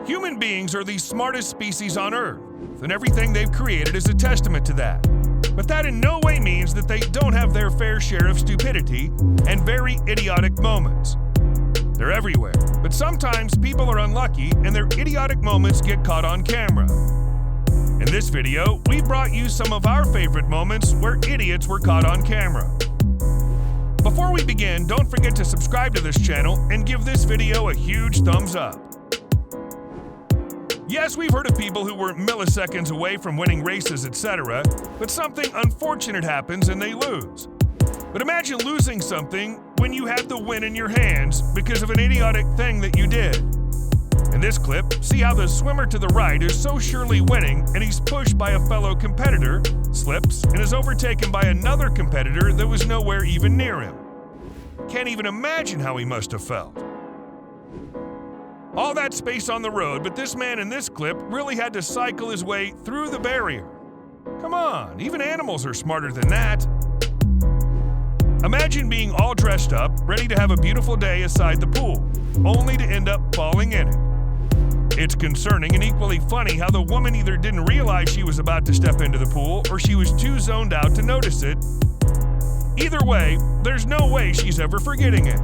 Human beings are the smartest species on Earth, and everything they've created is a testament to that. But that in no way means that they don't have their fair share of stupidity and very idiotic moments. They're everywhere, but sometimes people are unlucky and their idiotic moments get caught on camera. In this video, we brought you some of our favorite moments where idiots were caught on camera. Before we begin, don't forget to subscribe to this channel and give this video a huge thumbs up. Yes, we've heard of people who were milliseconds away from winning races, etc., but something unfortunate happens and they lose. But imagine losing something when you had the win in your hands because of an idiotic thing that you did. In this clip, see how the swimmer to the right is so surely winning and he's pushed by a fellow competitor, slips, and is overtaken by another competitor that was nowhere even near him. Can't even imagine how he must have felt. All that space on the road, but this man in this clip really had to cycle his way through the barrier. Come on, even animals are smarter than that. Imagine being all dressed up, ready to have a beautiful day aside the pool, only to end up falling in it. It's concerning and equally funny how the woman either didn't realize she was about to step into the pool or she was too zoned out to notice it. Either way, there's no way she's ever forgetting it.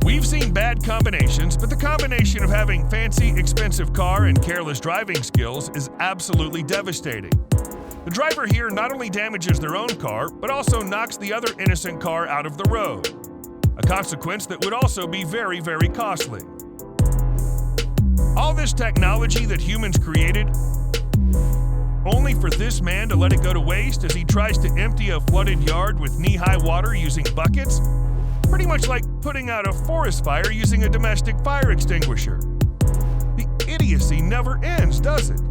We've seen bad combinations, but the combination of having fancy, expensive car and careless driving skills is absolutely devastating. The driver here not only damages their own car, but also knocks the other innocent car out of the road. A consequence that would also be very, very costly. All this technology that humans created, only for this man to let it go to waste as he tries to empty a flooded yard with knee-high water using buckets? Pretty much like putting out a forest fire using a domestic fire extinguisher. The idiocy never ends, does it?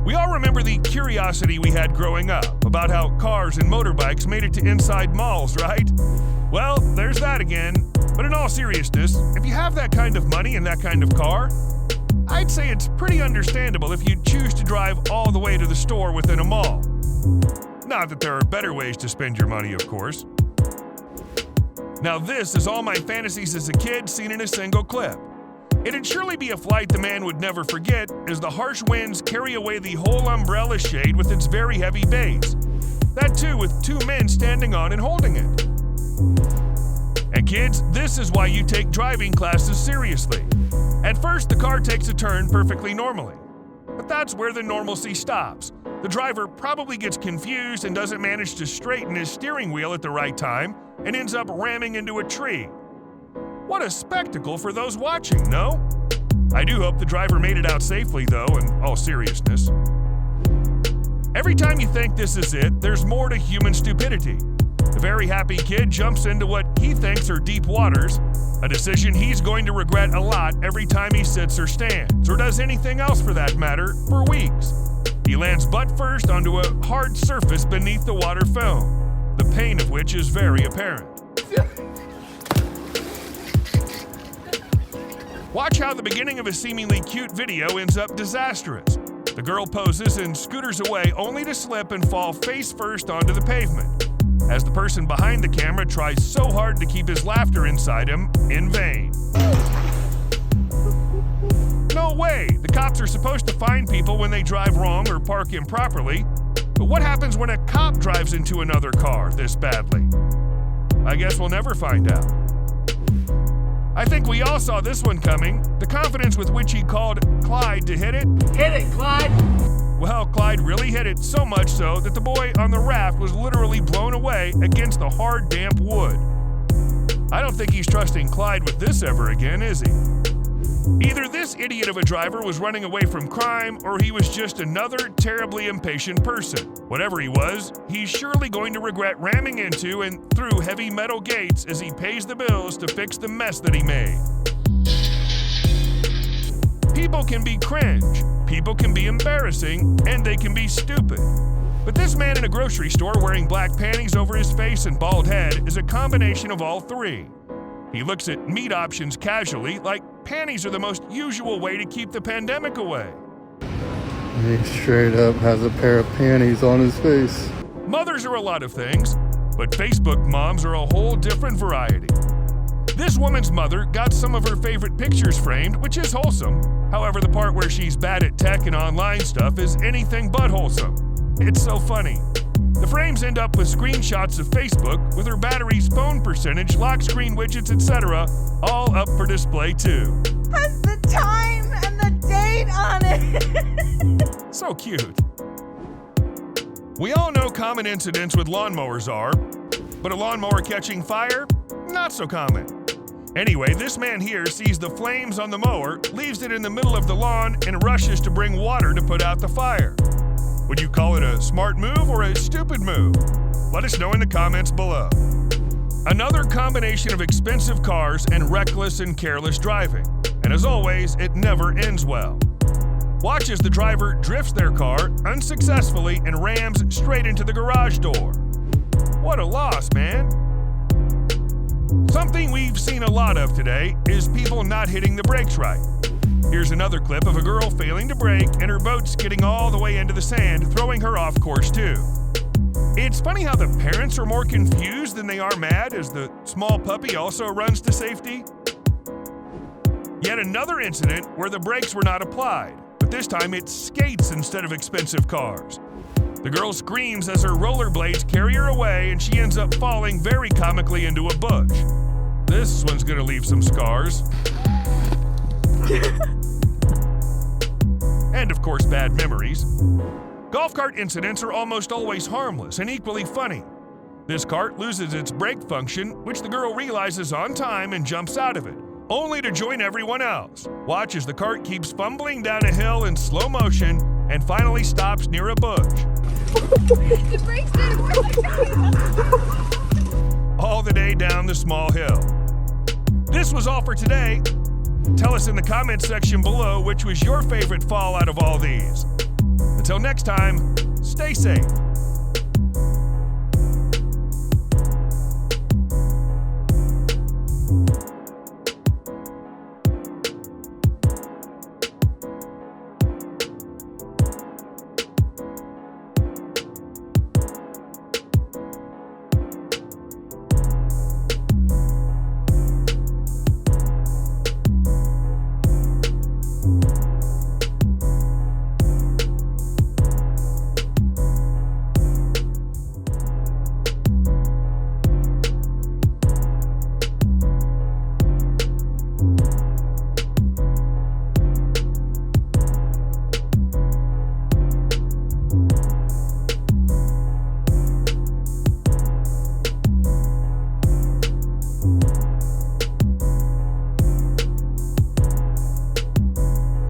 We all remember the curiosity we had growing up about how cars and motorbikes made it to inside malls, right? Well, there's that again. But in all seriousness, if you have that kind of money and that kind of car, I'd say it's pretty understandable if you choose to drive all the way to the store within a mall. Not that there are better ways to spend your money, of course. Now this is all my fantasies as a kid seen in a single clip. It'd surely be a flight the man would never forget as the harsh winds carry away the whole umbrella shade with its very heavy base. That too with two men standing on and holding it. And kids, this is why you take driving classes seriously. At first, the car takes a turn perfectly normally. But that's where the normalcy stops. The driver probably gets confused and doesn't manage to straighten his steering wheel at the right time and ends up ramming into a tree. What a spectacle for those watching, no? I do hope the driver made it out safely, though, in all seriousness. Every time you think this is it, there's more to human stupidity. The very happy kid jumps into what he thinks are deep waters, a decision he's going to regret a lot every time he sits or stands, or does anything else for that matter, for weeks. He lands butt first onto a hard surface beneath the water film, the pain of which is very apparent. Watch how the beginning of a seemingly cute video ends up disastrous. The girl poses and scooters away only to slip and fall face first onto the pavement, as the person behind the camera tries so hard to keep his laughter inside him in vain. No way! The cops are supposed to find people when they drive wrong or park improperly, but what happens when a cop drives into another car this badly? I guess we'll never find out. I think we all saw this one coming, the confidence with which he called Clyde to hit it. Hit it, Clyde! Well, Clyde really hit it, so much so that the boy on the raft was literally blown away against the hard, damp wood. I don't think he's trusting Clyde with this ever again, is he? Either this idiot of a driver was running away from crime, or he was just another terribly impatient person. Whatever he was, he's surely going to regret ramming into and through heavy metal gates as he pays the bills to fix the mess that he made. People can be cringe, people can be embarrassing, and they can be stupid. But this man in a grocery store wearing black panties over his face and bald head is a combination of all three. He looks at meat options casually, like panties are the most usual way to keep the pandemic away. He straight up has a pair of panties on his face. Mothers are a lot of things, but Facebook moms are a whole different variety. This woman's mother got some of her favorite pictures framed, which is wholesome. However, the part where she's bad at tech and online stuff is anything but wholesome. It's so funny. The frames end up with screenshots of Facebook with her battery's phone percentage, lock screen widgets, etc., all up for display too. Has the time and the date on it. So cute. We all know common incidents with lawnmowers are, but a lawnmower catching fire? Not so common. Anyway, this man here sees the flames on the mower, leaves it in the middle of the lawn, and rushes to bring water to put out the fire. Would you call it a smart move or a stupid move? Let us know in the comments below. Another combination of expensive cars and reckless and careless driving. And as always, it never ends well. Watch as the driver drifts their car unsuccessfully and rams straight into the garage door. What a loss, man. Something we've seen a lot of today is people not hitting the brakes right. Here's another clip of a girl failing to brake and her boat skidding all the way into the sand, throwing her off course too. It's funny how the parents are more confused than they are mad as the small puppy also runs to safety. Yet another incident where the brakes were not applied, but this time it's skates instead of expensive cars. The girl screams as her rollerblades carry her away and she ends up falling very comically into a bush. This one's gonna leave some scars. And of course, bad memories. Golf cart incidents are almost always harmless and equally funny. This cart loses its brake function, which the girl realizes on time and jumps out of it, only to join everyone else. Watch as the cart keeps fumbling down a hill in slow motion and finally stops near a bush. The brakes didn't work. All the day down the small hill. This was all for today. Tell us in the comments section below which was your favorite fall out of all these. Until next time, stay safe.